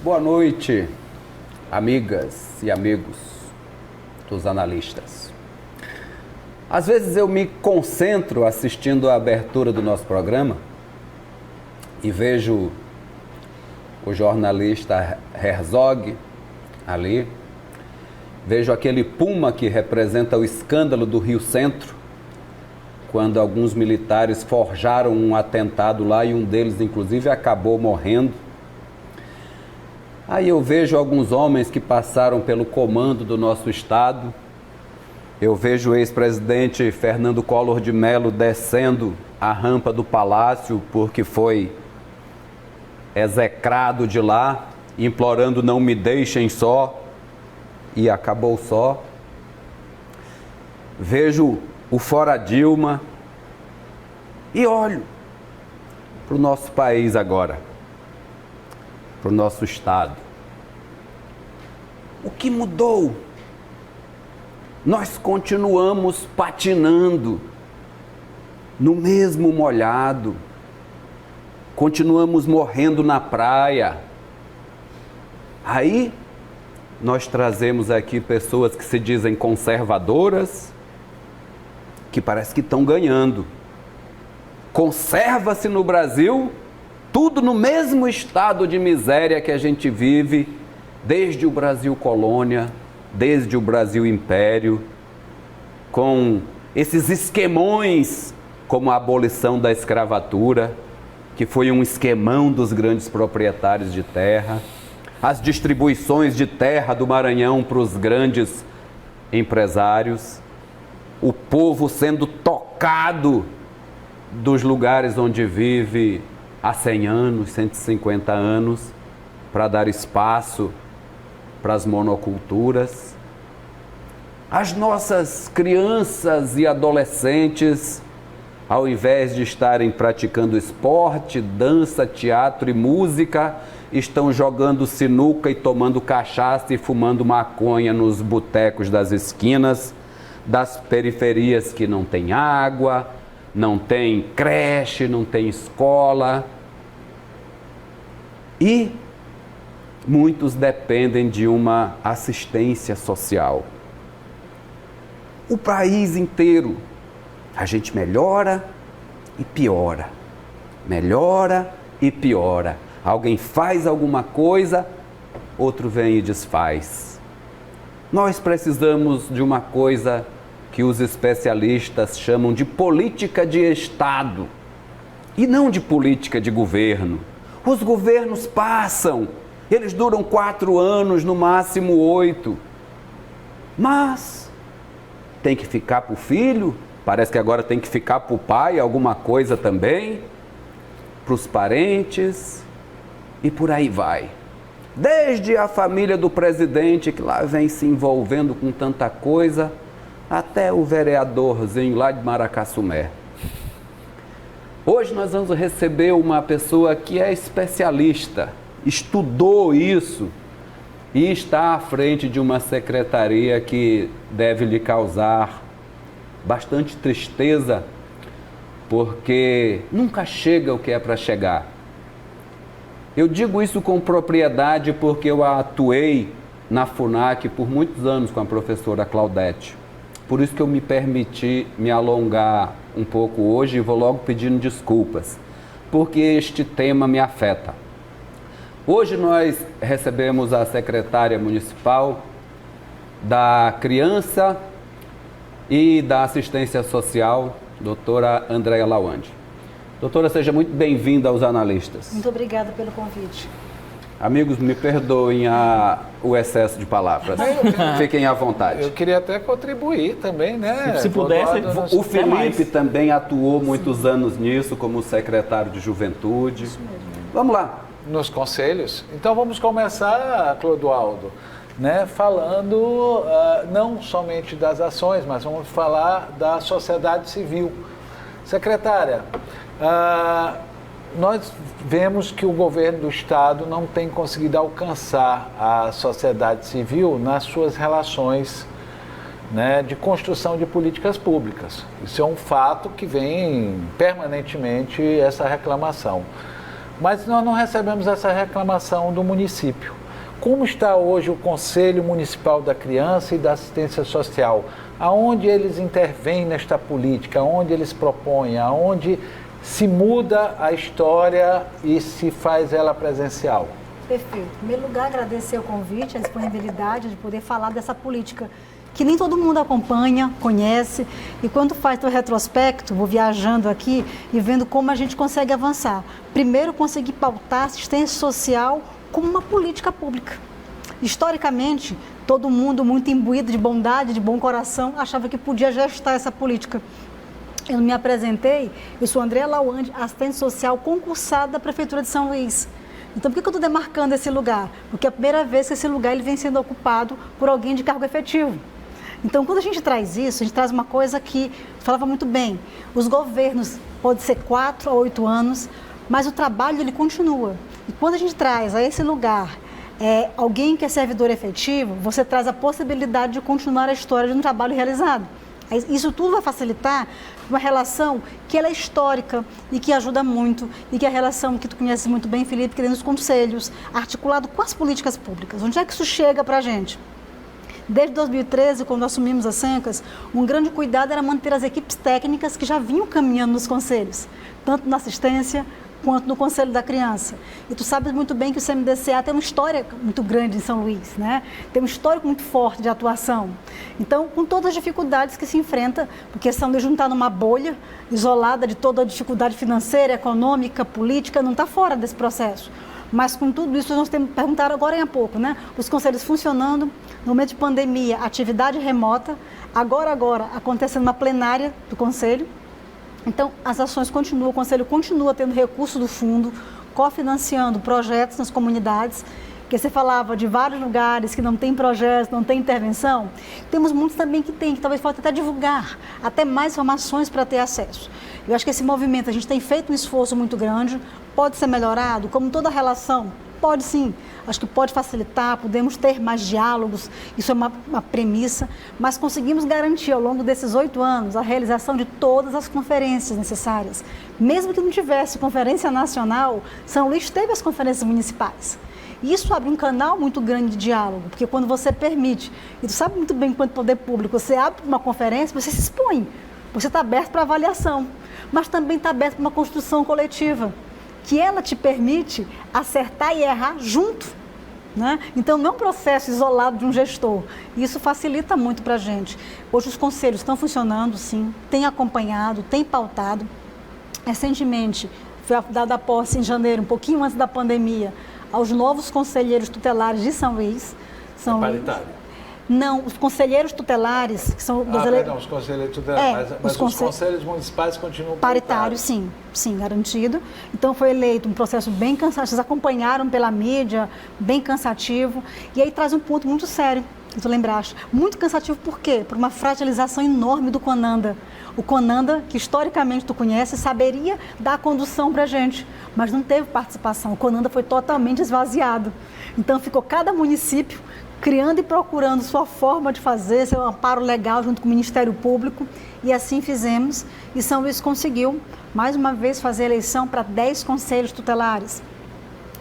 Boa noite, amigas e amigos dos analistas. Às vezes eu me concentro assistindo a abertura do nosso programa e vejo o jornalista Herzog ali, vejo aquele Puma que representa o escândalo do Rio Centro, quando alguns militares forjaram um atentado lá e um deles, inclusive, acabou morrendo. Aí eu vejo alguns homens que passaram pelo comando do nosso Estado. Eu vejo o ex-presidente Fernando Collor de Mello descendo a rampa do Palácio porque foi execrado de lá, implorando não me deixem só, e acabou só. Vejo o fora Dilma e olho para o nosso país agora, para o nosso Estado. O que mudou? Nós continuamos patinando no mesmo molhado, continuamos morrendo na praia. Aí nós trazemos aqui pessoas que se dizem conservadoras, que parece que estão ganhando. Conserva-se no Brasil tudo no mesmo estado de miséria que a gente vive desde o Brasil colônia, desde o Brasil império, com esses esquemões como a abolição da escravatura, que foi um esquemão dos grandes proprietários de terra, as distribuições de terra do Maranhão para os grandes empresários, o povo sendo tocado dos lugares onde vive há 100 anos, 150 anos, para dar espaço para as monoculturas. As nossas crianças e adolescentes, ao invés de estarem praticando esporte, dança, teatro e música, estão jogando sinuca e tomando cachaça e fumando maconha nos botecos das esquinas, das periferias que não tem água, não tem creche, não tem escola. E muitos dependem de uma assistência social. O país inteiro, a gente melhora e piora, melhora e piora. Alguém faz alguma coisa, outro vem e desfaz. Nós precisamos de uma coisa que os especialistas chamam de política de Estado e não de política de governo. Os governos passam, eles duram 4 anos, no máximo 8, mas tem que ficar para o filho, parece que agora tem que ficar para o pai alguma coisa também, para os parentes e por aí vai. Desde a família do presidente, que lá vem se envolvendo com tanta coisa, até o vereadorzinho lá de Maracassumé. Hoje nós vamos receber uma pessoa que é especialista, estudou isso e está à frente de uma secretaria que deve lhe causar bastante tristeza, porque nunca chega o que é para chegar. Eu digo isso com propriedade porque eu atuei na FUNAC por muitos anos com a professora Claudete. Por isso que eu me permiti me alongar um pouco hoje e vou logo pedindo desculpas, porque este tema me afeta. Hoje nós recebemos a secretária municipal da Criança e da Assistência Social, doutora Andréia Lawande. Doutora, seja muito bem-vinda aos analistas. Muito obrigada pelo convite. Amigos, me perdoem o excesso de palavras. Fiquem à vontade. Eu queria até contribuir também, né? Se pudesse. O Felipe também atuou muitos anos nisso como secretário de Juventude. Isso mesmo. Vamos lá. Nos conselhos. Então vamos começar, Clodoaldo, né, falando não somente das ações, mas vamos falar da sociedade civil. Secretária, nós vemos que o governo do Estado não tem conseguido alcançar a sociedade civil nas suas relações, né, de construção de políticas públicas. Isso é um fato que vem permanentemente essa reclamação. mas nós não recebemos essa reclamação do município. Como está hoje o Conselho Municipal da Criança e da Assistência Social? Aonde eles intervêm nesta política? Aonde eles propõem? Aonde se muda a história e se faz ela presencial? Perfeito. Em primeiro lugar, agradecer o convite, a disponibilidade de poder falar dessa política que nem todo mundo acompanha, conhece, e quando faz o retrospecto, vou viajando aqui e vendo como a gente consegue avançar. Primeiro, conseguir pautar assistência social como uma política pública. Historicamente, todo mundo muito imbuído de bondade, de bom coração, achava que podia gestar essa política. Eu me apresentei, eu sou Andréa Lawande, assistente social concursada da Prefeitura de São Luís. Então, por que eu estou demarcando esse lugar? Porque é a primeira vez que esse lugar ele vem sendo ocupado por alguém de cargo efetivo. Então, quando a gente traz isso, a gente traz uma coisa que falava muito bem. Os governos, pode ser 4 a 8 anos, mas o trabalho ele continua. E quando a gente traz a esse lugar alguém que é servidor efetivo, você traz a possibilidade de continuar a história de um trabalho realizado. Isso tudo vai facilitar uma relação que ela é histórica e que ajuda muito, e que é a relação que tu conheces muito bem, Felipe, que tem nos conselhos, articulado com as políticas públicas. Onde é que isso chega para a gente? Desde 2013, quando assumimos as Sencas, um grande cuidado era manter as equipes técnicas que já vinham caminhando nos conselhos, tanto na assistência quanto no Conselho da Criança. E tu sabes muito bem que o CMDCA tem uma história muito grande em São Luís, né? Tem um histórico muito forte de atuação. Então, com todas as dificuldades que se enfrenta, porque São Luís não está numa bolha, isolada de toda a dificuldade financeira, econômica, política, não está fora desse processo. Mas com tudo isso, nós temos perguntado agora há pouco, né? Os conselhos funcionando, no momento de pandemia, atividade remota, agora acontecendo uma plenária do conselho. Então, as ações continuam, o conselho continua tendo recurso do fundo, cofinanciando projetos nas comunidades, que você falava de vários lugares que não tem projetos, não tem intervenção. Temos muitos também que tem, que talvez falta até divulgar, até mais informações para ter acesso. Eu acho que esse movimento, a gente tem feito um esforço muito grande, pode ser melhorado, como toda relação, pode sim. Acho que pode facilitar, podemos ter mais diálogos, isso é uma premissa, mas conseguimos garantir ao longo desses 8 anos a realização de todas as conferências necessárias. Mesmo que não tivesse conferência nacional, São Luís teve as conferências municipais. E isso abre um canal muito grande de diálogo, porque quando você permite, e tu sabe muito bem enquanto poder público, você abre uma conferência, você se expõe, você está aberto para avaliação, mas também está aberto para uma construção coletiva, que ela te permite acertar e errar junto, né? Então, não é um processo isolado de um gestor. Isso facilita muito para a gente. Hoje os conselhos estão funcionando, sim, têm acompanhado, têm pautado. Recentemente, foi dada a posse em janeiro, um pouquinho antes da pandemia, aos novos conselheiros tutelares de São Luís. É paritário? Não, os conselheiros tutelares, que são... os conselheiros tutelares, mas os conselhos municipais continuam paritários. Sim, garantido. Então foi eleito um processo bem cansativo, vocês acompanharam pela mídia, bem cansativo, e aí traz um ponto muito sério, que tu lembraste. Muito cansativo por quê? Por uma fragilização enorme do CONANDA. O CONANDA, que historicamente tu conhece, saberia dar a condução para a gente, mas não teve participação. O CONANDA foi totalmente esvaziado. Então ficou cada município criando e procurando sua forma de fazer, seu amparo legal junto com o Ministério Público, e assim fizemos. E São Luís conseguiu, mais uma vez, fazer eleição para 10 conselhos tutelares.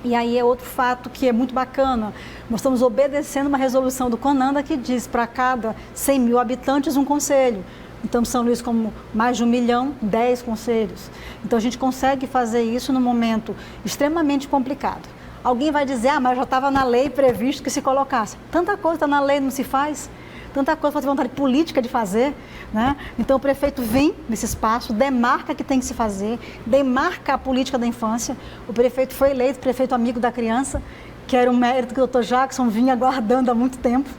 E aí é outro fato que é muito bacana. Nós estamos obedecendo uma resolução do CONANDA que diz para cada 100 mil habitantes um conselho. Então, São Luís, como mais de 1 milhão, 10 conselhos. Então, a gente consegue fazer isso num momento extremamente complicado. Alguém vai dizer, mas já estava na lei previsto que se colocasse. Tanta coisa está na lei, não se faz. Tanta coisa para ter vontade política de fazer, né? Então o prefeito vem nesse espaço, demarca que tem que se fazer, demarca a política da infância. O prefeito foi eleito prefeito amigo da criança, que era um mérito que o Dr. Jackson vinha aguardando há muito tempo.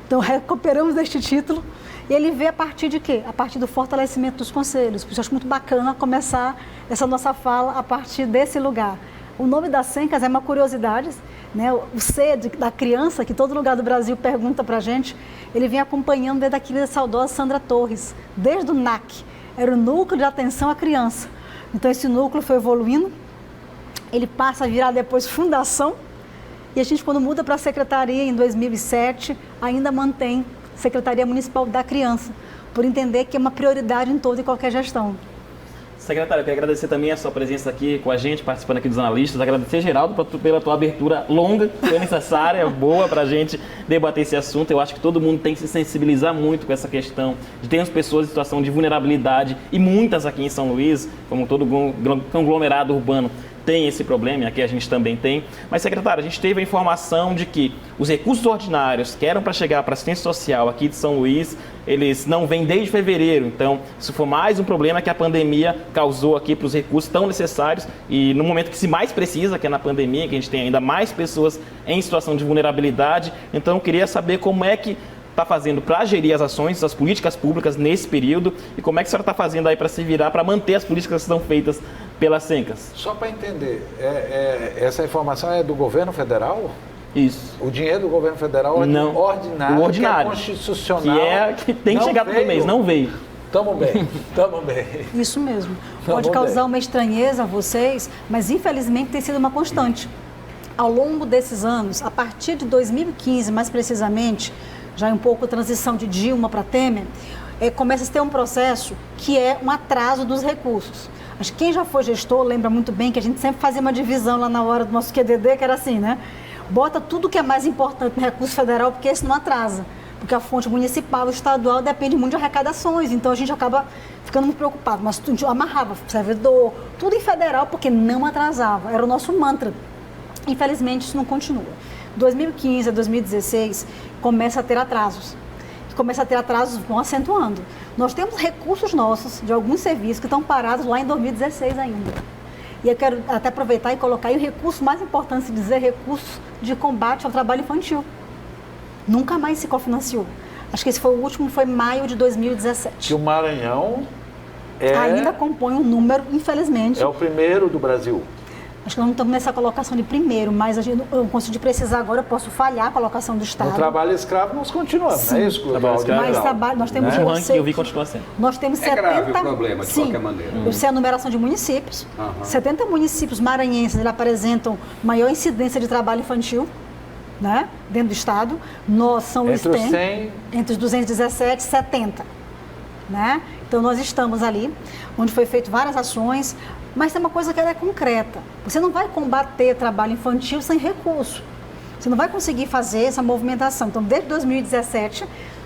Então recuperamos este título. E ele vê a partir de quê? A partir do fortalecimento dos conselhos. Por isso eu acho muito bacana começar essa nossa fala a partir desse lugar. O nome das Sencas é uma curiosidade, né? O C da criança, que todo lugar do Brasil pergunta para a gente, ele vem acompanhando desde a querida saudosa Sandra Torres, desde o NAC, era o Núcleo de Atenção à Criança. Então esse núcleo foi evoluindo, ele passa a virar depois fundação, e a gente quando muda para a Secretaria em 2007, ainda mantém Secretaria Municipal da Criança, por entender que é uma prioridade em toda e qualquer gestão. Secretário, eu quero agradecer também a sua presença aqui com a gente, participando aqui dos analistas. Agradecer, Geraldo, pela tua abertura longa, foi necessária, boa para a gente debater esse assunto. Eu acho que todo mundo tem que se sensibilizar muito com essa questão de termos pessoas em situação de vulnerabilidade, e muitas aqui em São Luís, como todo conglomerado urbano, tem esse problema, e aqui a gente também tem. Mas, secretário, a gente teve a informação de que os recursos ordinários que eram para chegar para a assistência social aqui de São Luís, eles não vêm desde fevereiro. Então, isso foi mais um problema que a pandemia causou aqui para os recursos tão necessários, e no momento que se mais precisa, que é na pandemia, que a gente tem ainda mais pessoas em situação de vulnerabilidade. Então, eu queria saber como é que está fazendo para gerir as ações, as políticas públicas nesse período, e como é que a senhora está fazendo aí para se virar, para manter as políticas que são feitas pelas Sencas. Só para entender, essa informação é do governo federal? Isso. O dinheiro do governo federal é não, do ordinário, o ordinário, que é constitucional. que tem que chegar todo mês, não veio. Tamo bem, tamo bem. Isso mesmo. Pode causar uma estranheza a vocês, mas infelizmente tem sido uma constante. Ao longo desses anos, a partir de 2015, mais precisamente, já é um pouco a transição de Dilma para Temer, começa a ter um processo que é um atraso dos recursos. Acho que quem já foi gestor lembra muito bem que a gente sempre fazia uma divisão lá na hora do nosso QDD, que era assim, né? Bota tudo que é mais importante no recurso federal, porque esse não atrasa. Porque a fonte municipal e estadual depende muito de arrecadações, então a gente acaba ficando muito preocupado. Mas tudo amarrava, servidor, tudo em federal, porque não atrasava. Era o nosso mantra. Infelizmente, isso não continua. 2015 a 2016, começa a ter atrasos. Começa a ter atrasos, vão acentuando. Nós temos recursos nossos, de alguns serviços, que estão parados lá em 2016 ainda. E eu quero até aproveitar e colocar aí o recurso mais importante, se dizer, recurso de combate ao trabalho infantil. Nunca mais se cofinanciou. Acho que esse foi o último, foi maio de 2017. Que o Maranhão ainda compõe um número, infelizmente. É o primeiro do Brasil. Acho que nós não estamos nessa colocação de primeiro, mas eu não consigo precisar agora, eu posso falhar a colocação do Estado. No trabalho escravo nós continuamos, sim, não é isso? Mas nós temos o ranking eu vi continua sendo. Nós temos 70... grave o problema, de qualquer maneira. Eu sei a numeração de municípios. 70 municípios maranhenses, eles apresentam maior incidência de trabalho infantil, né, dentro do Estado. Nós, São Luís, tem entre os 217 e 70. Né? Então, nós estamos ali, onde foi feito várias ações, mas tem uma coisa que ela é concreta. Você não vai combater trabalho infantil sem recurso. Você não vai conseguir fazer essa movimentação. Então, desde 2017,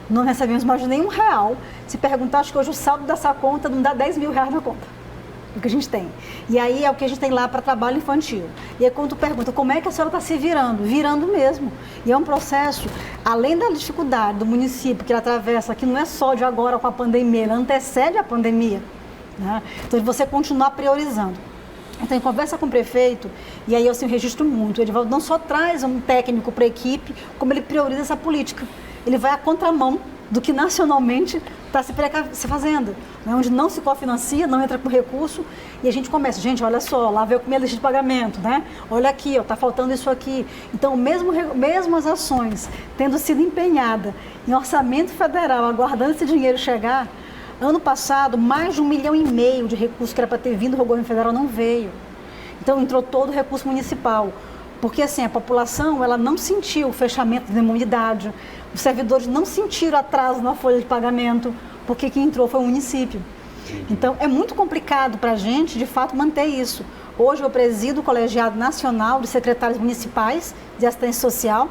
não recebemos mais de nenhum real. Se perguntar, acho que hoje o saldo dessa conta não dá 10 mil reais na conta. O que a gente tem. E aí é o que a gente tem lá para trabalho infantil. E aí quando tu pergunta como é que a senhora está se virando? Virando mesmo. E é um processo, além da dificuldade do município que ele atravessa, que não é só de agora com a pandemia, ele antecede a pandemia. Né? Então, você continuar priorizando. Então, em conversa com o prefeito, e aí eu assim, registro muito, o Edivaldo não só traz um técnico para a equipe, como ele prioriza essa política. Ele vai à contramão do que nacionalmente está se fazendo, né? Onde não se cofinancia, não entra com recurso, e a gente começa, gente, olha só, lá veio com minha lista de pagamento, né? Olha aqui, está faltando isso aqui. Então, mesmo as ações tendo sido empenhadas em orçamento federal, aguardando esse dinheiro chegar, ano passado, mais de 1,5 milhão de recursos que era para ter vindo do governo federal não veio. Então, entrou todo o recurso municipal. Porque, assim, a população, ela não sentiu o fechamento da imunidade, os servidores não sentiram atraso na folha de pagamento, porque quem entrou foi o município. Então, é muito complicado para a gente, de fato, manter isso. Hoje, eu presido o Colegiado Nacional de Secretários Municipais de Assistência Social,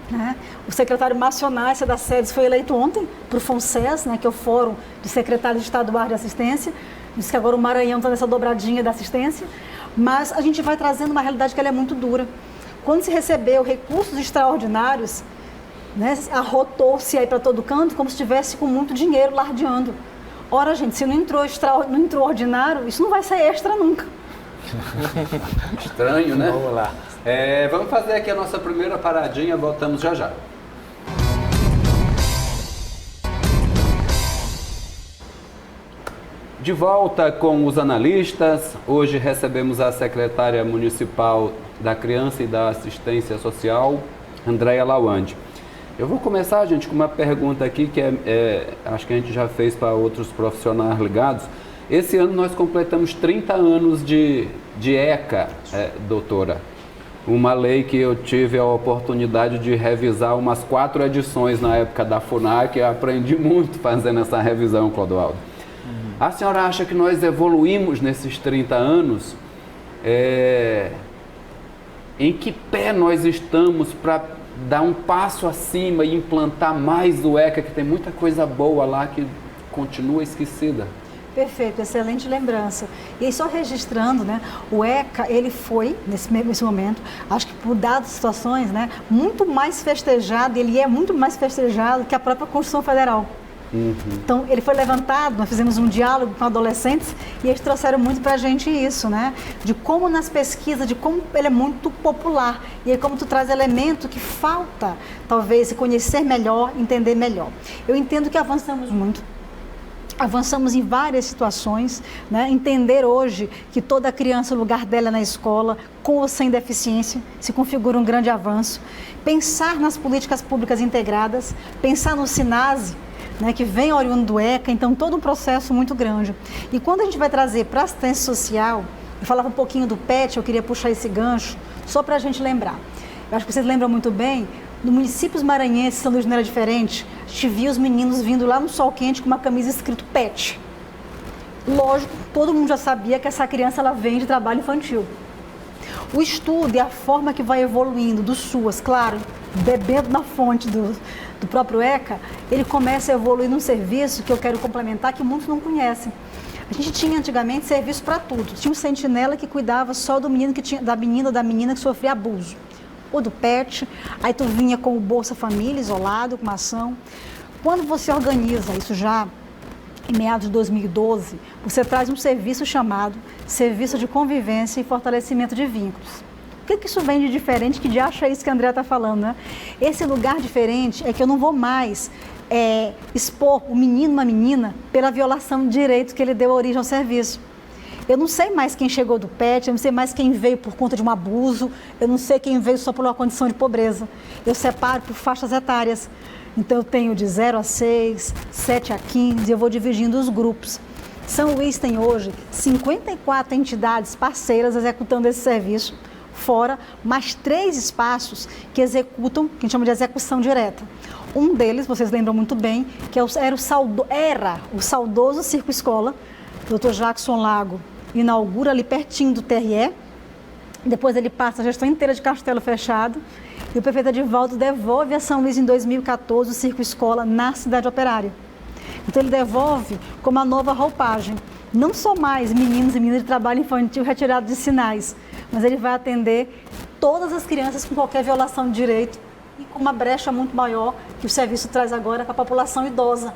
né? O secretário Macionais da SEDES foi eleito ontem para o FONSES, né, que é o Fórum de Secretários Estaduais de Assistência. Diz que agora o Maranhão está nessa dobradinha da assistência. Mas a gente vai trazendo uma realidade que ela é muito dura. Quando se recebeu recursos extraordinários, né, arrotou-se aí para todo canto como se estivesse com muito dinheiro lardeando. Ora, gente, se não entrou ordinário, isso não vai ser extra nunca. Estranho, né? Vamos lá. Vamos fazer aqui a nossa primeira paradinha, voltamos já já. De volta com os analistas, hoje recebemos a secretária municipal da Criança e da Assistência Social, Andréia Lawande. Eu vou começar, gente, com uma pergunta aqui que acho que a gente já fez para outros profissionais ligados. Esse ano nós completamos 30 anos de ECA, doutora. Uma lei que eu tive a oportunidade de revisar umas 4 edições na época da FUNAC, e aprendi muito fazendo essa revisão, Clodoaldo. A senhora acha que nós evoluímos nesses 30 anos? Em que pé nós estamos para dar um passo acima e implantar mais o ECA, que tem muita coisa boa lá que continua esquecida? Perfeito, excelente lembrança. E aí, só registrando, né, o ECA, ele foi, nesse momento, acho que por dadas situações, né, muito mais festejado, ele é muito mais festejado que a própria Constituição Federal. Então, ele foi levantado, nós fizemos um diálogo com adolescentes e eles trouxeram muito para a gente isso, né? De como nas pesquisas, de como ele é muito popular. E aí, como tu traz elemento que falta, talvez, se conhecer melhor, entender melhor. Eu entendo que avançamos muito. Avançamos em várias situações, né? Entender hoje que toda criança, o lugar dela é na escola, com ou sem deficiência, se configura um grande avanço. Pensar nas políticas públicas integradas, pensar no SINASE, né, que vem oriundo do ECA, então todo um processo muito grande. E quando a gente vai trazer para a assistência social, eu falava um pouquinho do PET, eu queria puxar esse gancho, só para a gente lembrar. Eu acho que vocês lembram muito bem, no municípios maranhenses, São Luís não era diferente, a gente via os meninos vindo lá no sol quente com uma camisa escrito PET. Lógico, todo mundo já sabia que essa criança ela vem de trabalho infantil. O estudo e a forma que vai evoluindo do SUAS, claro, bebendo na fonte do próprio ECA, ele começa a evoluir num serviço que eu quero complementar, que muitos não conhecem. A gente tinha antigamente serviço para tudo. Tinha um sentinela que cuidava só do menino da menina ou da menina que sofria abuso. Ou do PET, aí tu vinha com o Bolsa Família, isolado, com uma ação. Quando você organiza isso já em meados de 2012, você traz um serviço chamado Serviço de Convivência e Fortalecimento de Vínculos. O que isso vem de diferente, que de acha isso que a Andrea está falando, né? Esse lugar diferente é que eu não vou mais expor o menino, uma menina, pela violação de direitos que ele deu origem ao serviço. Eu não sei mais quem chegou do PET, eu não sei mais quem veio por conta de um abuso, eu não sei quem veio só por uma condição de pobreza. Eu separo por faixas etárias. Então eu tenho de 0 a 6, 7 a 15, eu vou dividindo os grupos. São Luís tem hoje 54 entidades parceiras executando esse serviço, fora mais 3 espaços que executam, que a gente chama de execução direta. Um deles, vocês lembram muito bem, que era o saudoso Circo Escola. O Dr. Jackson Lago inaugura ali pertinho do TRE, depois ele passa a gestão inteira de Castelo Fechado, e o prefeito Edivaldo devolve a São Luís em 2014 o Circo Escola na cidade operária. Então ele devolve com uma nova roupagem, não só mais meninos e meninas de trabalho infantil retirados de sinais, mas ele vai atender todas as crianças com qualquer violação de direito e com uma brecha muito maior que o serviço traz agora para a população idosa,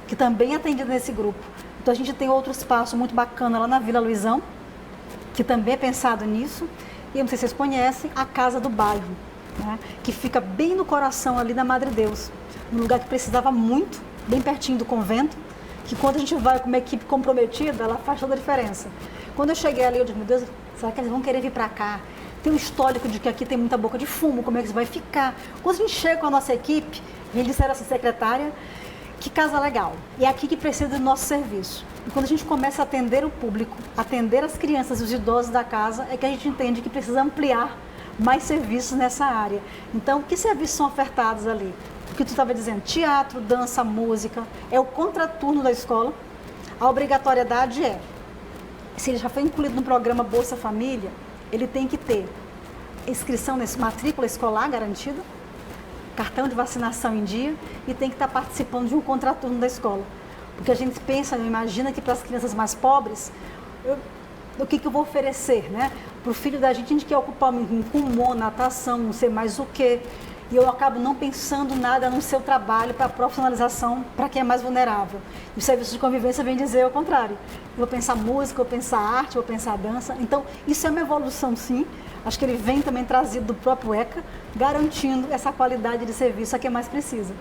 que também é atendida nesse grupo. Então a gente tem outro espaço muito bacana lá na Vila Luizão, que também é pensado nisso. E eu não sei se vocês conhecem, a Casa do Bairro, né, que fica bem no coração ali da Madre Deus, um lugar que precisava muito, bem pertinho do convento, que quando a gente vai com uma equipe comprometida, ela faz toda a diferença. Quando eu cheguei ali, eu disse, meu Deus, será que eles vão querer vir para cá? Tem um histórico de que aqui tem muita boca de fumo, como é que isso vai ficar? Quando a gente chega com a nossa equipe, eles disseram assim, secretária, que casa legal, é aqui que precisa do nosso serviço. E quando a gente começa a atender o público, atender as crianças e os idosos da casa, é que a gente entende que precisa ampliar mais serviços nessa área. Então, que serviços são ofertados ali? O que tu estava dizendo, teatro, dança, música, é o contraturno da escola. A obrigatoriedade se ele já foi incluído no programa Bolsa Família, ele tem que ter inscrição nessa matrícula escolar garantida, cartão de vacinação em dia e tem que estar participando de um contraturno da escola. Porque a gente pensa, imagina que para as crianças mais pobres, o que eu vou oferecer, né? Para o filho da gente, a gente quer ocupar um pulmão, natação, não sei mais o quê. E eu acabo não pensando nada no seu trabalho para profissionalização para quem é mais vulnerável. E o serviço de convivência vem dizer o contrário. Eu vou pensar música, eu vou pensar arte, eu vou pensar dança. Então, isso é uma evolução, sim. Acho que ele vem também trazido do próprio ECA, garantindo essa qualidade de serviço a quem mais precisa.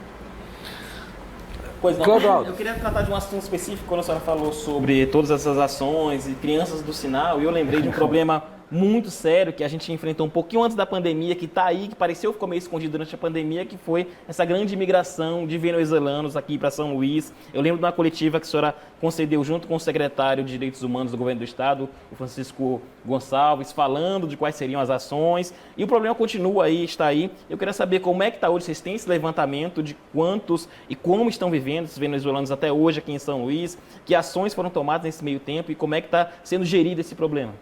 Pois não, eu queria tratar de um assunto específico quando a senhora falou sobre todas essas ações e crianças do sinal, e eu lembrei de um problema muito sério que a gente enfrentou um pouquinho antes da pandemia, que está aí, que pareceu que ficou meio escondido durante a pandemia, que foi essa grande imigração de venezuelanos aqui para São Luís. Eu lembro de uma coletiva que a senhora concedeu junto com o secretário de Direitos Humanos do Governo do Estado, o Francisco Gonçalves, falando de quais seriam as ações. E o problema continua aí, está aí. Eu queria saber como é que está hoje, vocês têm esse levantamento de quantos e como estão vivendo esses venezuelanos até hoje aqui em São Luís, que ações foram tomadas nesse meio tempo e como é que está sendo gerido esse problema.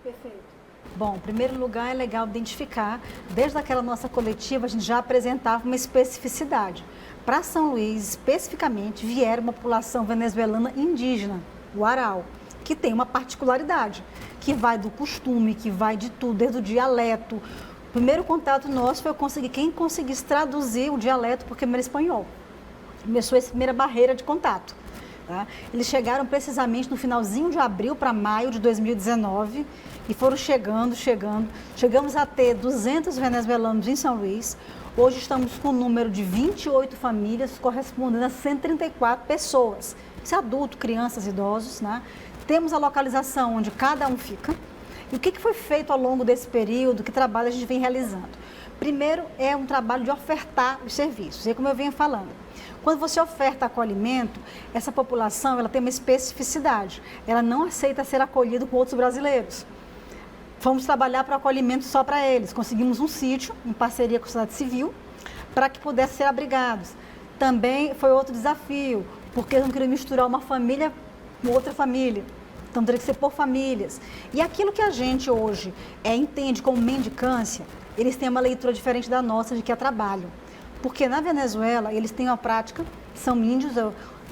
Perfeito. Bom, em primeiro lugar, é legal identificar, desde aquela nossa coletiva, a gente já apresentava uma especificidade. Para São Luís, especificamente, vieram uma população venezuelana indígena, o Aral, que tem uma particularidade, que vai do costume, que vai de tudo, desde o dialeto. O primeiro contato nosso foi quem conseguisse traduzir o dialeto, porque não era espanhol. Começou essa primeira barreira de contato. Tá? Eles chegaram precisamente no finalzinho de abril para maio de 2019 e foram chegando. Chegamos a ter 200 venezuelanos em São Luís. Hoje estamos com um número de 28 famílias, correspondendo a 134 pessoas. Isso é adulto, crianças, idosos. Né? Temos a localização onde cada um fica. E o que foi feito ao longo desse período, que trabalho a gente vem realizando? Primeiro é um trabalho de ofertar os serviços, e como eu venho falando. Quando você oferta acolhimento, essa população ela tem uma especificidade. Ela não aceita ser acolhida com outros brasileiros. Fomos trabalhar para o acolhimento só para eles. Conseguimos um sítio, em parceria com a sociedade civil, para que pudessem ser abrigados. Também foi outro desafio, porque eles não queriam misturar uma família com outra família. Então teria que ser por famílias. E aquilo que a gente hoje entende como mendicância, eles têm uma leitura diferente da nossa de que é trabalho. Porque na Venezuela eles têm uma prática, são índios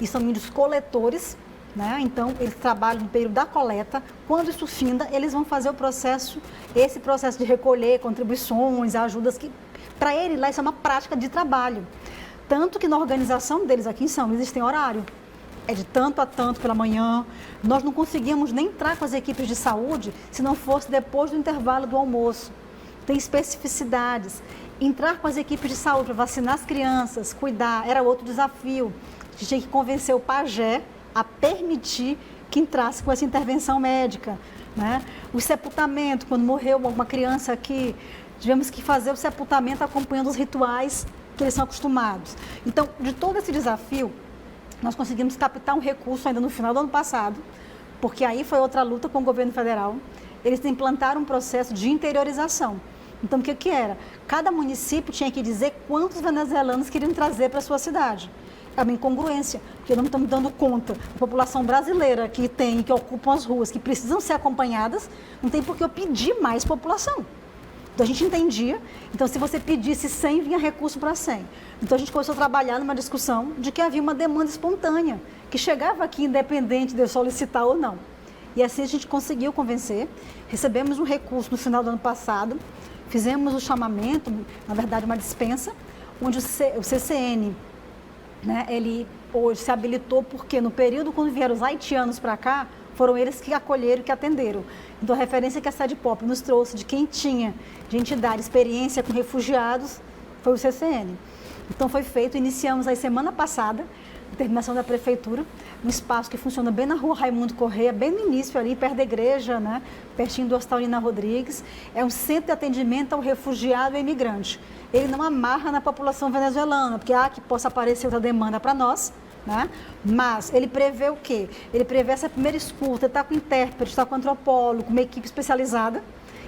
e são índios coletores, né? Então eles trabalham no período da coleta. Quando isso finda, eles vão fazer esse processo de recolher contribuições, ajudas, que para eles lá isso é uma prática de trabalho. Tanto que na organização deles aqui em São Luís tem horário. É de tanto a tanto pela manhã. Nós não conseguíamos nem entrar com as equipes de saúde se não fosse depois do intervalo do almoço. Tem especificidades. Entrar com as equipes de saúde para vacinar as crianças, cuidar, era outro desafio. A gente tinha que convencer o pajé a permitir que entrasse com essa intervenção médica. Né? O sepultamento, quando morreu uma criança aqui, tivemos que fazer o sepultamento acompanhando os rituais que eles são acostumados. Então, de todo esse desafio, nós conseguimos captar um recurso ainda no final do ano passado, porque aí foi outra luta com o governo federal. Eles implantaram um processo de interiorização. Então, o que era? Cada município tinha que dizer quantos venezuelanos queriam trazer para a sua cidade. É uma incongruência, porque não estamos dando conta. A população brasileira que ocupam as ruas, que precisam ser acompanhadas, não tem por que eu pedir mais população. Então, a gente entendia. Então, se você pedisse 100, vinha recurso para 100. Então, a gente começou a trabalhar numa discussão de que havia uma demanda espontânea, que chegava aqui independente de eu solicitar ou não. E assim a gente conseguiu convencer. Recebemos um recurso no final do ano passado. Fizemos o chamamento, na verdade uma dispensa, onde o CCN, né, ele hoje se habilitou porque no período quando vieram os haitianos para cá, foram eles que acolheram e que atenderam. Então a referência que a SEDPOP nos trouxe de quem tinha de entidade experiência com refugiados foi o CCN. Então foi feito, iniciamos aí semana passada, determinação da prefeitura, um espaço que funciona bem na rua Raimundo Correia, bem no início ali, perto da igreja, né? Pertinho do Hospital Nina Rodrigues. É um centro de atendimento ao refugiado e imigrante. Ele não amarra na população venezuelana, porque que possa aparecer outra demanda para nós, né? Mas ele prevê o quê? Ele prevê essa primeira escuta, está com intérprete, está com antropólogo, com uma equipe especializada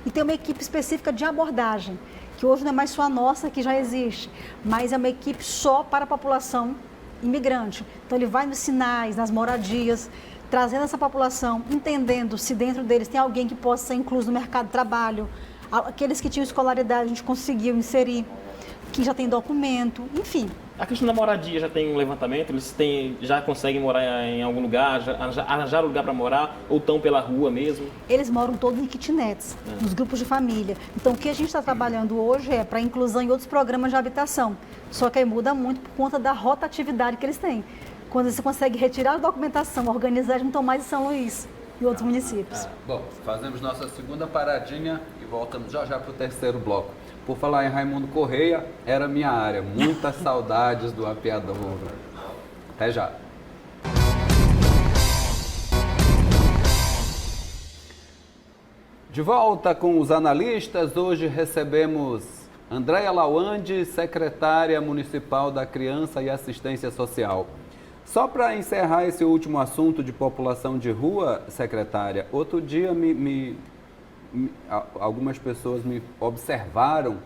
e tem uma equipe específica de abordagem, que hoje não é mais só a nossa, que já existe, mas é uma equipe só para a população imigrante. Então ele vai nos sinais, nas moradias, trazendo essa população, entendendo se dentro deles tem alguém que possa ser incluso no mercado de trabalho, aqueles que tinham escolaridade a gente conseguiu inserir, que já tem documento, enfim. A questão da moradia já tem um levantamento? Eles já conseguem morar em algum lugar, já arranjaram lugar para morar ou estão pela rua mesmo? Eles moram todos em kitnets, nos grupos de família. Então o que a gente está trabalhando hoje é para inclusão em outros programas de habitação. Só que aí muda muito por conta da rotatividade que eles têm. Quando você consegue retirar a documentação, organizar, eles não estão mais em São Luís e outros municípios. Bom, fazemos nossa segunda paradinha e voltamos já para o terceiro bloco. Por falar em Raimundo Correia, era minha área. Muitas saudades do Apiadouro. Até já. De volta com os analistas, hoje recebemos Andréia Lawande, secretária municipal da Criança e Assistência Social. Só para encerrar esse último assunto de população de rua, secretária, outro dia algumas pessoas me observaram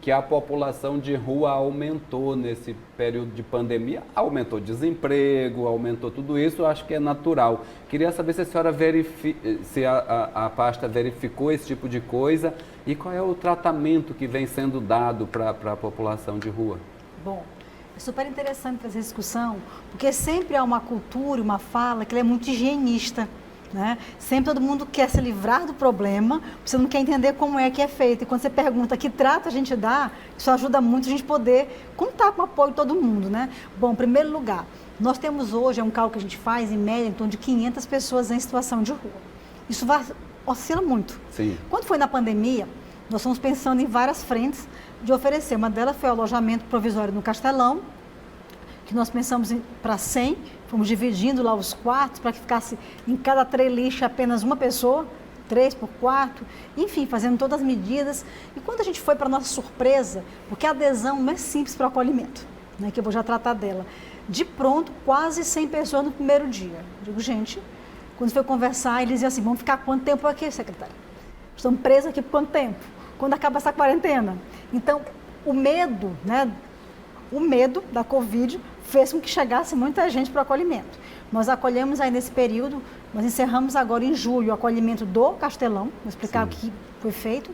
que a população de rua aumentou nesse período de pandemia, aumentou desemprego, aumentou tudo isso, acho que é natural. Queria saber se a senhora se a pasta verificou esse tipo de coisa e qual é o tratamento que vem sendo dado para a população de rua. Bom, é super interessante fazer essa discussão, porque sempre há uma cultura, uma fala que ela é muito higienista. Né? Sempre todo mundo quer se livrar do problema, você não quer entender como é que é feito. E quando você pergunta que trato a gente dá, isso ajuda muito a gente poder contar com o apoio de todo mundo. Né? Bom, em primeiro lugar, nós temos hoje, é um cálculo que a gente faz, em média, em torno de 500 pessoas em situação de rua. Isso oscila muito. Sim. Quando foi na pandemia, nós estamos pensando em várias frentes de oferecer. Uma delas foi o alojamento provisório no Castelão, que nós pensamos para 100, fomos dividindo lá os quartos para que ficasse em cada treliche apenas uma pessoa, 3 por quarto, enfim, fazendo todas as medidas. E quando a gente foi, para nossa surpresa, porque a adesão não é simples para o acolhimento, né, que eu vou já tratar dela, de pronto, quase 100 pessoas no primeiro dia. Eu digo, gente, quando foi conversar, eles diziam assim, vamos ficar quanto tempo aqui, secretária? Estamos presos aqui por quanto tempo? Quando acaba essa quarentena? Então, o medo, né, o medo da Covid fez com que chegasse muita gente para o acolhimento. Nós acolhemos aí nesse período, nós encerramos agora em julho o acolhimento do Castelão, vou explicar o que foi feito,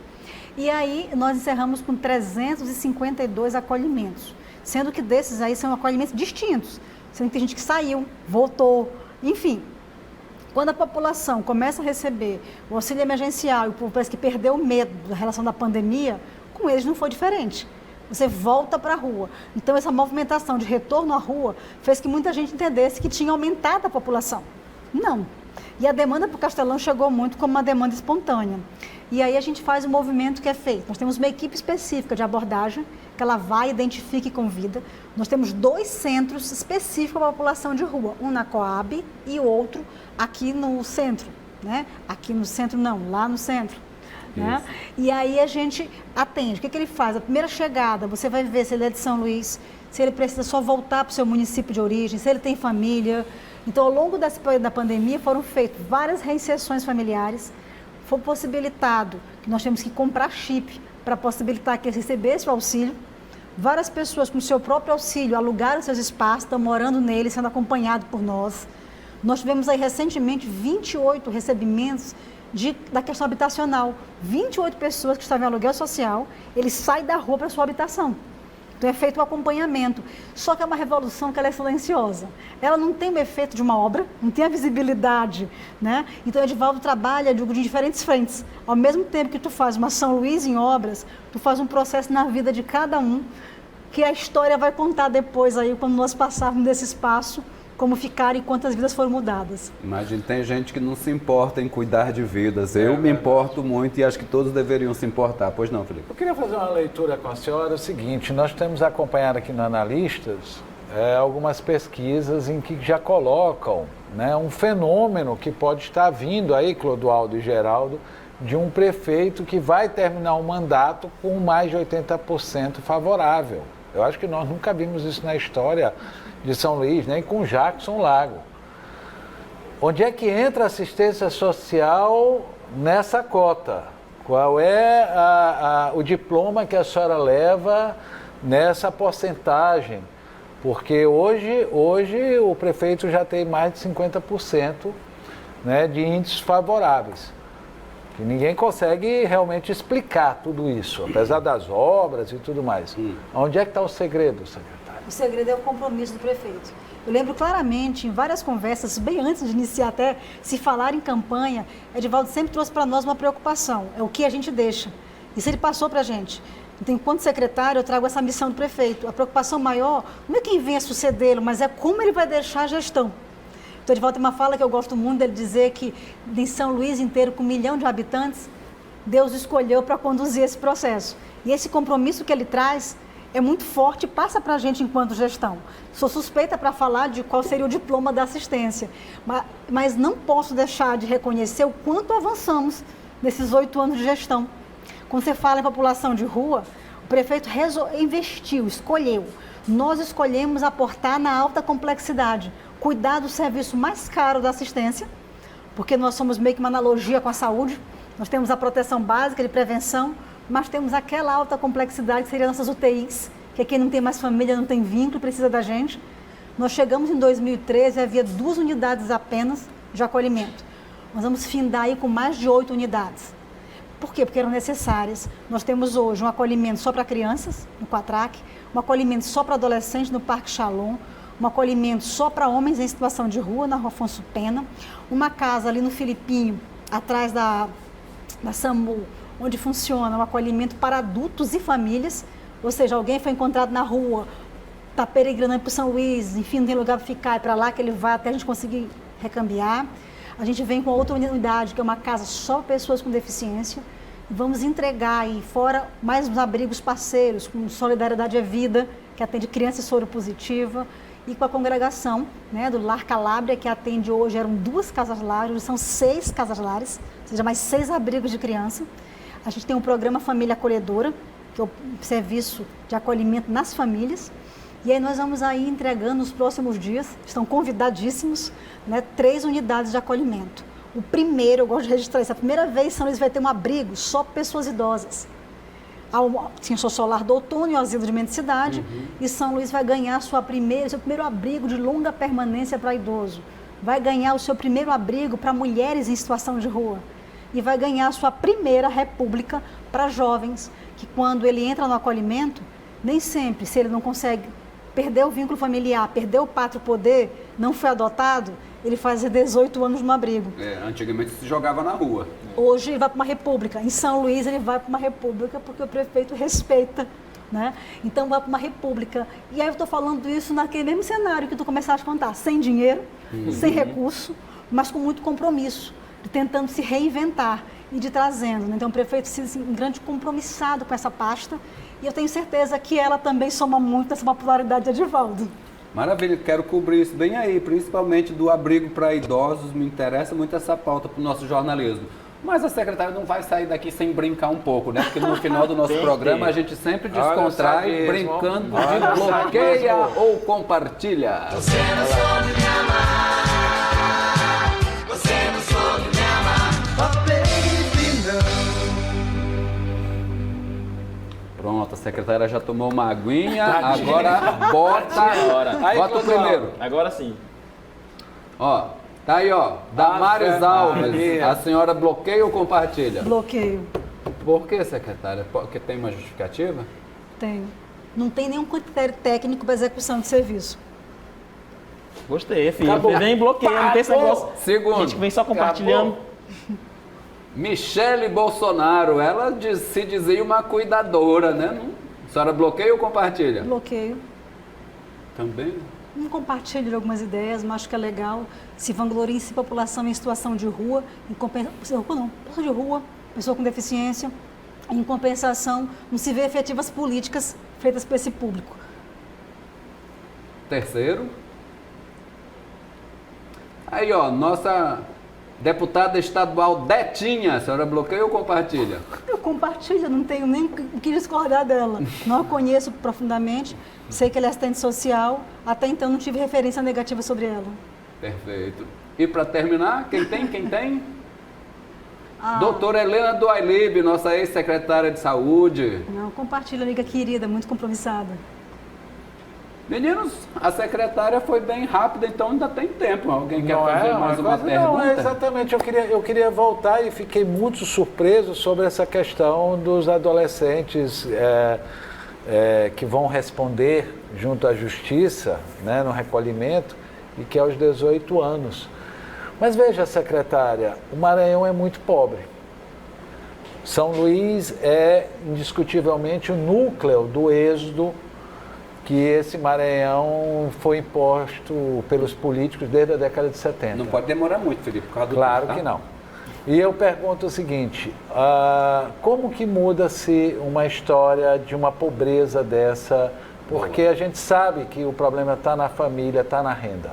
e aí nós encerramos com 352 acolhimentos, sendo que desses aí são acolhimentos distintos, sendo que tem gente que saiu, voltou, enfim. Quando a população começa a receber o auxílio emergencial e o povo parece que perdeu o medo da relação da pandemia, com eles não foi diferente. Você volta para a rua. Então, essa movimentação de retorno à rua fez que muita gente entendesse que tinha aumentado a população. Não. E a demanda para o Castelão chegou muito como uma demanda espontânea. E aí a gente faz um movimento que é feito. Nós temos uma equipe específica de abordagem, que ela vai, identifica e convida. Nós temos 2 centros específicos para a população de rua. Um na Coab e o outro aqui no centro. Né? Aqui no centro não, lá no centro. Né? E aí a gente atende. O que ele faz? A primeira chegada, você vai ver se ele é de São Luís, se ele precisa só voltar para o seu município de origem, se ele tem família. Então, ao longo desse período da pandemia, foram feitas várias reinserções familiares. Foi possibilitado que nós temos que comprar chip para possibilitar que eles recebessem o auxílio. Várias pessoas com o seu próprio auxílio alugaram seus espaços, estão morando neles, sendo acompanhados por nós. Nós tivemos aí recentemente 28 recebimentos da questão habitacional. 28 pessoas que estavam em aluguel social, eles saem da rua para a sua habitação. Então é feito o acompanhamento. Só que é uma revolução que ela é silenciosa. Ela não tem o efeito de uma obra, não tem a visibilidade, né? Então o Edivaldo trabalha, digo, de diferentes frentes. Ao mesmo tempo que tu faz uma São Luís em obras, tu faz um processo na vida de cada um, que a história vai contar depois aí, quando nós passarmos desse espaço, como ficaram e quantas vidas foram mudadas. Imagina, tem gente que não se importa em cuidar de vidas. Eu me importo muito e acho que todos deveriam se importar. Pois não, Felipe? Eu queria fazer uma leitura com a senhora, o seguinte, nós temos acompanhado aqui no Analistas algumas pesquisas em que já colocam, né, um fenômeno que pode estar vindo aí, Clodoaldo e Geraldo, de um prefeito que vai terminar o mandato com mais de 80% favorável. Eu acho que nós nunca vimos isso na história de São Luís, nem com Jackson Lago. Onde é que entra a assistência social nessa cota? Qual é o diploma que a senhora leva nessa porcentagem? Porque hoje o prefeito já tem mais de 50%, né, de índices favoráveis. Que ninguém consegue realmente explicar tudo isso, apesar das obras e tudo mais. Onde é que está o segredo, secretário? O segredo é o compromisso do prefeito. Eu lembro claramente, em várias conversas, bem antes de iniciar até, se falar em campanha, Edivaldo sempre trouxe para nós uma preocupação, é o que a gente deixa. Isso ele passou para a gente. Então, enquanto secretário, eu trago essa missão do prefeito. A preocupação maior não é quem vem a sucedê-lo, mas é como ele vai deixar a gestão. Então, Edivaldo tem uma fala que eu gosto muito dele dizer que em São Luís inteiro, com 1 milhão de habitantes, Deus escolheu para conduzir esse processo. E esse compromisso que ele traz é muito forte e passa para a gente enquanto gestão. Sou suspeita para falar de qual seria o diploma da assistência, mas não posso deixar de reconhecer o quanto avançamos nesses 8 anos de gestão. Quando você fala em população de rua, o prefeito investiu, escolheu. Nós escolhemos aportar na alta complexidade, cuidar do serviço mais caro da assistência, porque nós somos meio que uma analogia com a saúde. Nós temos a proteção básica de prevenção, mas temos aquela alta complexidade que seria nossas UTIs, que é quem não tem mais família, não tem vínculo, precisa da gente. Nós chegamos em 2013 e havia 2 unidades apenas de acolhimento. Nós vamos findar aí com mais de 8 unidades. Por quê? Porque eram necessárias. Nós temos hoje um acolhimento só para crianças, no Quatrac, um acolhimento só para adolescentes no Parque Shalom, um acolhimento só para homens em situação de rua, na Rua Afonso Pena, uma casa ali no Filipinho, atrás da SAMU, onde funciona um acolhimento para adultos e famílias, ou seja, alguém foi encontrado na rua, está peregrinando para o São Luís, enfim, não tem lugar para ficar, é para lá que ele vai até a gente conseguir recambiar. A gente vem com outra unidade, que é uma casa só para pessoas com deficiência, e vamos entregar aí fora mais uns abrigos parceiros, com Solidariedade é Vida, que atende criança soro positiva, e com a congregação, né, do Lar Calábria, que atende hoje, eram 2 casas-lares, hoje são 6 casas-lares, ou seja, mais 6 abrigos de criança. A gente tem um programa Família Acolhedora, que é o serviço de acolhimento nas famílias. E aí nós vamos aí entregando nos próximos dias, estão convidadíssimos, né, 3 unidades de acolhimento. O primeiro, eu gosto de registrar isso, a primeira vez São Luís vai ter um abrigo só para pessoas idosas. Tinha o Solar do Outono e o Asilo de Mendicidade, e São Luís vai ganhar seu primeiro abrigo de longa permanência para idoso. Vai ganhar o seu primeiro abrigo para mulheres em situação de rua. E vai ganhar a sua primeira república para jovens, que quando ele entra no acolhimento, nem sempre, se ele não consegue perder o vínculo familiar, perder o pátrio poder, não foi adotado, ele faz 18 anos no abrigo. Antigamente se jogava na rua. Hoje ele vai para uma república. Em São Luís ele vai para uma república porque o prefeito respeita, né? Então vai para uma república. E aí eu estou falando isso naquele mesmo cenário que tu começaste a contar, sem dinheiro, sem recurso, mas com muito compromisso, tentando se reinventar e de trazendo. Né? Então o prefeito se sente um grande compromissado com essa pasta, e eu tenho certeza que ela também soma muito nessa popularidade de Edivaldo. Maravilha, quero cobrir isso bem aí, principalmente do abrigo para idosos, me interessa muito essa pauta para o nosso jornalismo. Mas a secretária não vai sair daqui sem brincar um pouco, né? Porque no final do nosso programa a gente sempre descontrai brincando de bloqueia ou compartilha. Você não soube me amar, você não soube me amar, oh baby, não. Pronto, a secretária já tomou uma aguinha, agora bota o primeiro. Agora sim. Ó, tá aí, ó, Damares Alves, a senhora bloqueia ou compartilha? Bloqueio. Por que, secretária? Porque tem uma justificativa? Tenho. Não tem nenhum critério técnico para execução de serviço. Gostei, filho. Vem bloqueio, não tem esse negócio. Segundo. A gente vem só compartilhando. Michele Bolsonaro, ela se dizia uma cuidadora, né? A senhora bloqueia ou compartilha? Bloqueio. Também? Não compartilho de algumas ideias, mas acho que é legal. Se vangloria em população em situação de rua, situação de rua, pessoa com deficiência. Em compensação, não se vê efetivas políticas feitas para esse público. Terceiro. Aí, ó, nossa deputada estadual Detinha, a senhora bloqueia ou compartilha? Eu compartilho, não tenho nem o que discordar dela. Não a conheço profundamente, sei que ela é assistente social, até então não tive referência negativa sobre ela. Perfeito. E para terminar, quem tem? Doutora Helena do Ailib, nossa ex-secretária de saúde. Não, compartilho, amiga querida, muito compromissada. Meninos, a secretária foi bem rápida, então ainda tem tempo. Alguém quer fazer mais uma pergunta? Não, exatamente. Eu queria voltar e fiquei muito surpreso sobre essa questão dos adolescentes que vão responder junto à justiça, né, no recolhimento, e que é aos 18 anos. Mas veja, secretária, o Maranhão é muito pobre. São Luís é indiscutivelmente o núcleo do êxodo que esse Maranhão foi imposto pelos políticos desde a década de 70. Não pode demorar muito, Felipe, por causa do Claro tempo, tá? que não. E eu pergunto o seguinte, como que muda-se uma história de uma pobreza dessa? Porque a gente sabe que o problema está na família, está na renda.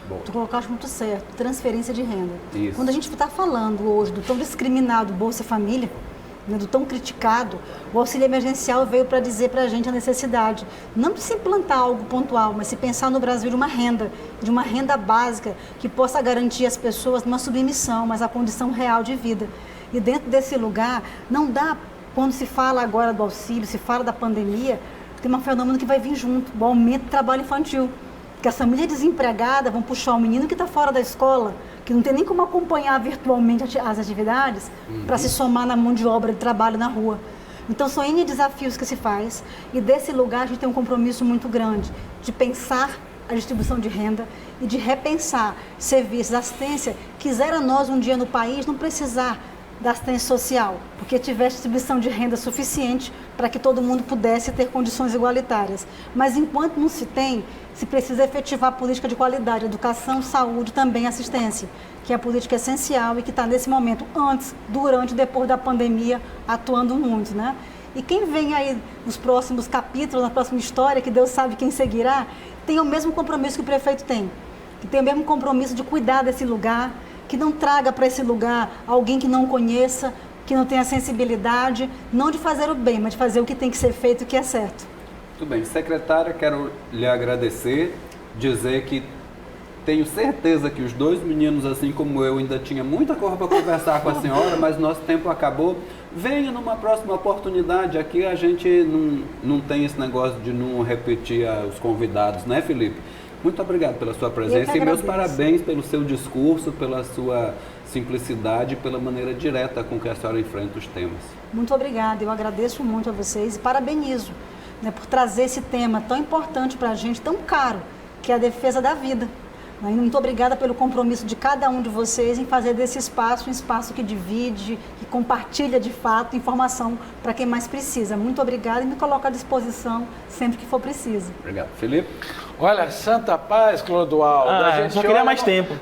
Boa. Tu colocaste muito certo, transferência de renda. Isso. Quando a gente está falando hoje do tão discriminado Bolsa Família, né, do tão criticado, o auxílio emergencial veio para dizer para a gente a necessidade, não de se implantar algo pontual, mas se pensar no Brasil de uma renda básica que possa garantir às pessoas uma submissão, mas a condição real de vida. E dentro desse lugar, não dá, quando se fala agora do auxílio, se fala da pandemia, tem um fenômeno que vai vir junto, o aumento do trabalho infantil. Que as famílias desempregadas vão puxar o menino que está fora da escola, que não tem nem como acompanhar virtualmente as atividades, para se somar na mão de obra de trabalho na rua. Então são N desafios que se faz, e desse lugar a gente tem um compromisso muito grande de pensar a distribuição de renda e de repensar serviços, assistência, quisera nós um dia no país não precisar da assistência social, porque tivesse distribuição de renda suficiente para que todo mundo pudesse ter condições igualitárias. Mas enquanto não se tem, se precisa efetivar a política de qualidade, educação, saúde, também assistência, que é a política essencial e que está nesse momento, antes, durante e depois da pandemia, atuando muito, né? E quem vem aí nos próximos capítulos, na próxima história, que Deus sabe quem seguirá, tem o mesmo compromisso que o prefeito tem, que tem o mesmo compromisso de cuidar desse lugar, que não traga para esse lugar alguém que não conheça, que não tenha sensibilidade, não de fazer o bem, mas de fazer o que tem que ser feito e o que é certo. Muito bem. Secretária, quero lhe agradecer, dizer que tenho certeza que os dois meninos, assim como eu, ainda tinha muita coisa para conversar com a senhora, mas nosso tempo acabou. Venha numa próxima oportunidade. Aqui a gente não tem esse negócio de não repetir os convidados, né, Felipe? Muito obrigado pela sua presença e meus parabéns pelo seu discurso, pela sua simplicidade e pela maneira direta com que a senhora enfrenta os temas. Muito obrigada, eu agradeço muito a vocês e parabenizo, né, por trazer esse tema tão importante para a gente, tão caro, que é a defesa da vida. Muito obrigada pelo compromisso de cada um de vocês em fazer desse espaço um espaço que divide, que compartilha de fato informação para quem mais precisa. Muito obrigada e me coloco à disposição sempre que for preciso. Obrigado. Felipe? Olha, santa paz, Clodoaldo. A gente só queria mais tempo.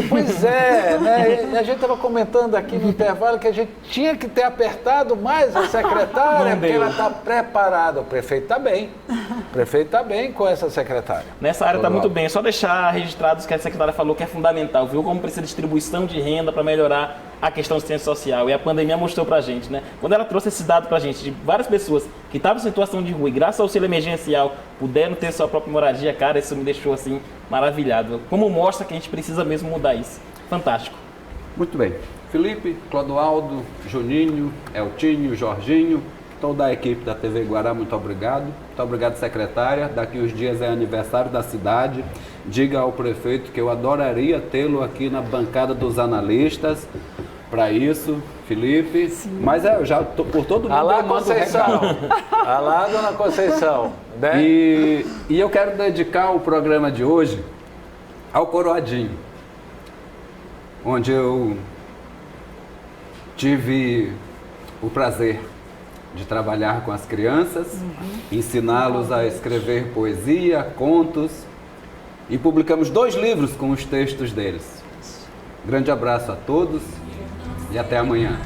Pois é, né? A gente estava comentando aqui no intervalo que a gente tinha que ter apertado mais a secretária, porque ela está preparada. O prefeito está bem. O prefeito está bem com essa secretária. Nessa área está muito bem. É só deixar registrados que a secretária falou que é fundamental, viu? Como precisa de distribuição de renda para melhorar a questão de assistência social. E a pandemia mostrou pra gente, né? Quando ela trouxe esse dado pra gente de várias pessoas que estavam em situação de rua e graças ao auxílio emergencial puderam ter sua própria moradia, cara, isso me deixou assim maravilhado. Como mostra que a gente precisa mesmo mudar isso. Fantástico. Muito bem. Felipe, Clodoaldo, Juninho, Eltinho, Jorginho, toda a equipe da TV Guará, muito obrigado. Muito obrigado, secretária. Daqui uns dias é aniversário da cidade. Diga ao prefeito que eu adoraria tê-lo aqui na bancada dos analistas. Para isso, Felipe. Sim. Mas eu já tô, por todo mundo. Alá, Conceição. Alá, dona Conceição. Né? E eu quero dedicar o programa de hoje ao Coroadinho, onde eu tive o prazer de trabalhar com as crianças, ensiná-los a escrever poesia, contos, e publicamos 2 livros com os textos deles. Grande abraço a todos e até amanhã.